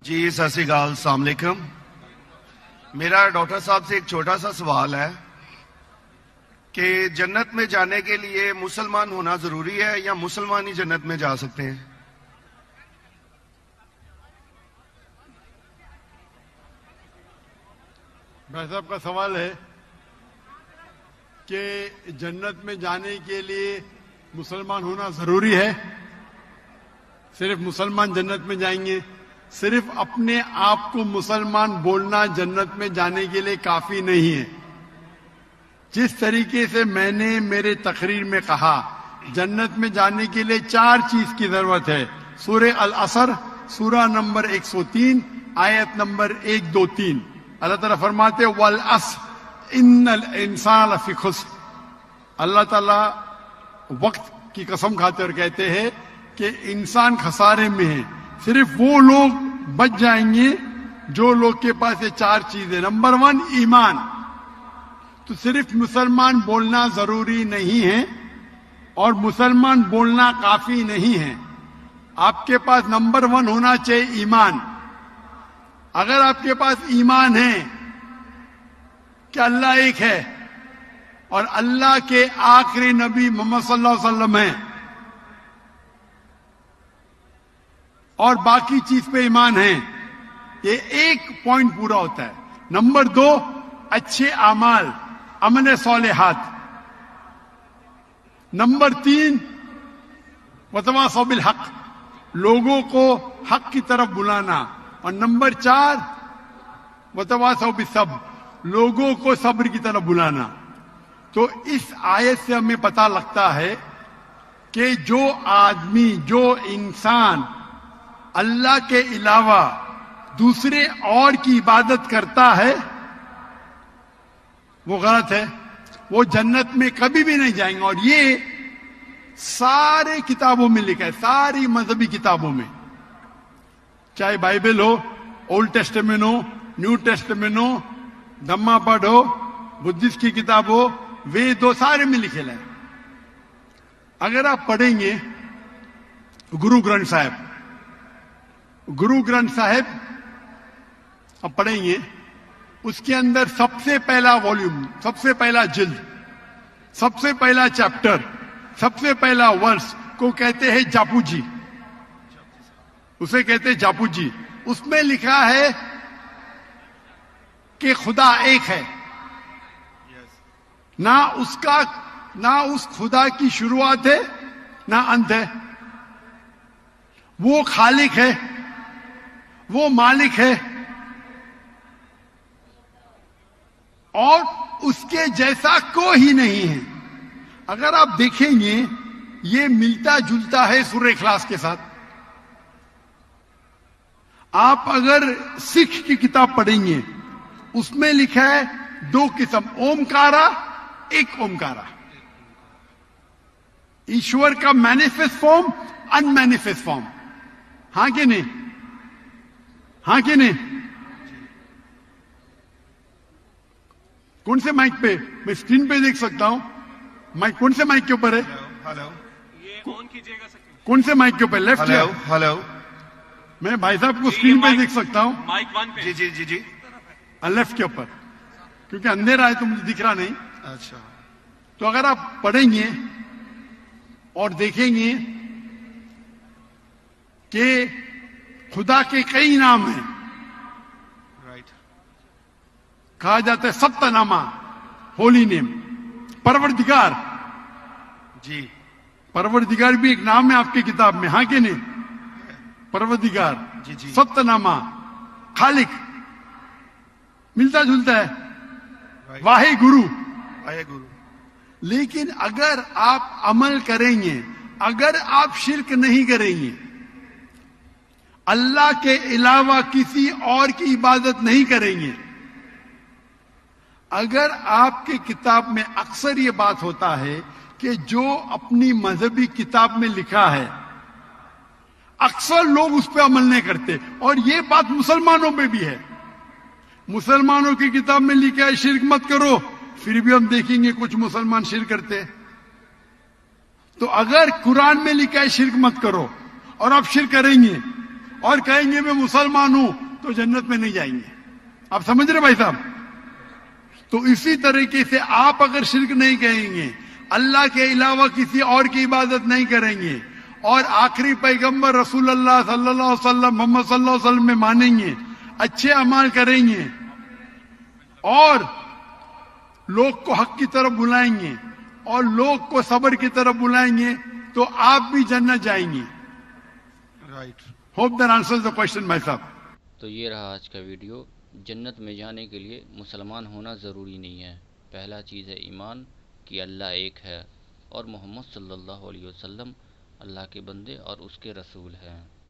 جی ست سری اکال، السلام علیکم۔ میرا ڈاکٹر صاحب سے ایک چھوٹا سا سوال ہے کہ جنت میں جانے کے لیے مسلمان ہونا ضروری ہے یا مسلمان ہی جنت میں جا سکتے ہیں؟ بھائی صاحب کا سوال ہے کہ جنت میں جانے کے لیے مسلمان ہونا ضروری ہے؟ صرف مسلمان جنت میں جائیں گے؟ صرف اپنے آپ کو مسلمان بولنا جنت میں جانے کے لیے کافی نہیں ہے۔ جس طریقے سے میں نے میرے تقریر میں کہا، جنت میں جانے کے لیے 4 چیز کی ضرورت ہے۔ سورہ العصر، سورہ نمبر 103، آیت نمبر 1، 2، 3۔ اللہ تعالیٰ فرماتے والعصر ان الانسان لفی خسر۔ اللہ تعالیٰ وقت کی قسم کھاتے اور کہتے ہیں کہ انسان خسارے میں ہے۔ صرف وہ لوگ بچ جائیں گے جو لوگ کے پاس یہ 4 چیزیں۔ نمبر 1 ایمان۔ تو صرف مسلمان بولنا ضروری نہیں ہے اور مسلمان بولنا کافی نہیں ہے۔ آپ کے پاس نمبر 1 ہونا چاہیے ایمان۔ اگر آپ کے پاس ایمان ہے کہ اللہ ایک ہے اور اللہ کے آخری نبی محمد صلی اللہ علیہ وسلم ہیں اور باقی چیز پہ ایمان ہے، یہ ایک پوائنٹ پورا ہوتا ہے۔ نمبر 2 اچھے اعمال، عمل صالحات۔ نمبر 3 وتواصوا بالحق، لوگوں کو حق کی طرف بلانا۔ اور نمبر 4 وتواصوا بالصبر، لوگوں کو صبر کی طرف بلانا۔ تو اس آیت سے ہمیں پتہ لگتا ہے کہ جو آدمی، جو انسان اللہ کے علاوہ دوسرے اور کی عبادت کرتا ہے وہ غلط ہے، وہ جنت میں کبھی بھی نہیں جائیں گے۔ اور یہ سارے کتابوں میں لکھا ہے، ساری مذہبی کتابوں میں، چاہے بائبل ہو، اولڈ ٹیسٹمنٹ ہو، نیو ٹیسٹمنٹ ہو، دھما پڑھ ہو، بدھسٹ کی کتاب ہو، وید ہو، سارے میں لکھے ہے۔ اگر آپ پڑھیں گے گرو گرنتھ صاحب، گرو گرنتھ صاحب اب پڑھیں گے، اس کے اندر سب سے پہلا والیوم، سب سے پہلا جلد، سب سے پہلا چیپٹر، سب سے پہلا ورس کو کہتے ہیں جاپو جی، اسے کہتے ہیں جاپو جی۔ اس میں لکھا ہے کہ خدا ایک ہے، نہ اس خدا کی شروعات ہے نہ انت ہے۔ وہ خالق ہے، وہ مالک ہے، اور اس کے جیسا کوئی نہیں ہے۔ اگر آپ دیکھیں گے یہ ملتا جلتا ہے سورہ اخلاص کے ساتھ۔ آپ اگر سکھ کی کتاب پڑھیں گے اس میں لکھا ہے 2 قسم، اومکارا، ایک اومکارا، ایشور کا مینیفیسٹ فارم، ان مینیفیسٹ فارم۔ ہاں کہ نہیں؟ ہاں کہ نہیں؟ کون سے مائک پہ؟ میں اسکرین پہ دیکھ سکتا ہوں۔ مائک کون سے مائک کے اوپر ہے؟ ہلو، یہ آن کیجئے گا سر۔ کون سے مائک کے اوپر؟ لیفٹ یا؟ ہلو، میں بھائی صاحب کو اسکرین پہ دیکھ سکتا ہوں، مائک 1 پہ۔ جی جی جی جی، لیفٹ کے اوپر، کیونکہ اندھیرا ہے تو مجھے دکھ رہا نہیں۔ اچھا، تو اگر آپ پڑھیں گے اور دیکھیں گے کہ خدا کے کئی نام ہیں، رائٹ، کہا جاتا ہے سپت نامہ، ہولی نیم، پروردگار۔ جی پروردگار بھی ایک نام ہے آپ کی کتاب میں، ہاں کہ نہیں؟ پروردگار، جی جی، سپت نامہ، خالق، ملتا جلتا ہے، رائٹ، واہے گرو۔ آئے گرو، لیکن اگر آپ عمل کریں گے، اگر آپ شرک نہیں کریں گے، اللہ کے علاوہ کسی اور کی عبادت نہیں کریں گے، اگر آپ کی کتاب میں اکثر یہ بات ہوتا ہے کہ جو اپنی مذہبی کتاب میں لکھا ہے اکثر لوگ اس پہ عمل نہیں کرتے، اور یہ بات مسلمانوں پہ بھی ہے۔ مسلمانوں کی کتاب میں لکھا ہے شرک مت کرو، پھر بھی ہم دیکھیں گے کچھ مسلمان شرک کرتے ہیں۔ تو اگر قرآن میں لکھا ہے شرک مت کرو اور آپ شرک کریں گے، اور کہیں گے میں مسلمان ہوں تو جنت میں نہیں جائیں گے. آپ سمجھ رہے بھائی صاحب؟ تو اسی طریقے سے آپ اگر شرک نہیں کہیں گے، اللہ کے علاوہ کسی اور کی عبادت نہیں کریں گے، اور آخری پیغمبر رسول اللہ صلی اللہ علیہ وسلم محمد صلی اللہ علیہ وسلم میں مانیں گے، اچھے اعمال کریں گے، اور لوگ کو حق کی طرف بلائیں گے اور لوگ کو صبر کی طرف بلائیں گے، تو آپ بھی جنت جائیں گے. Right. Hope that answers the question بھائی صاحب. تو یہ رہا آج کا ویڈیو. جنت میں جانے کے لیے مسلمان ہونا ضروری نہیں ہے. پہلا چیز ہے ایمان کہ اللہ ایک ہے اور محمد صلی اللہ علیہ وسلم اللہ کے بندے اور اس کے رسول ہیں.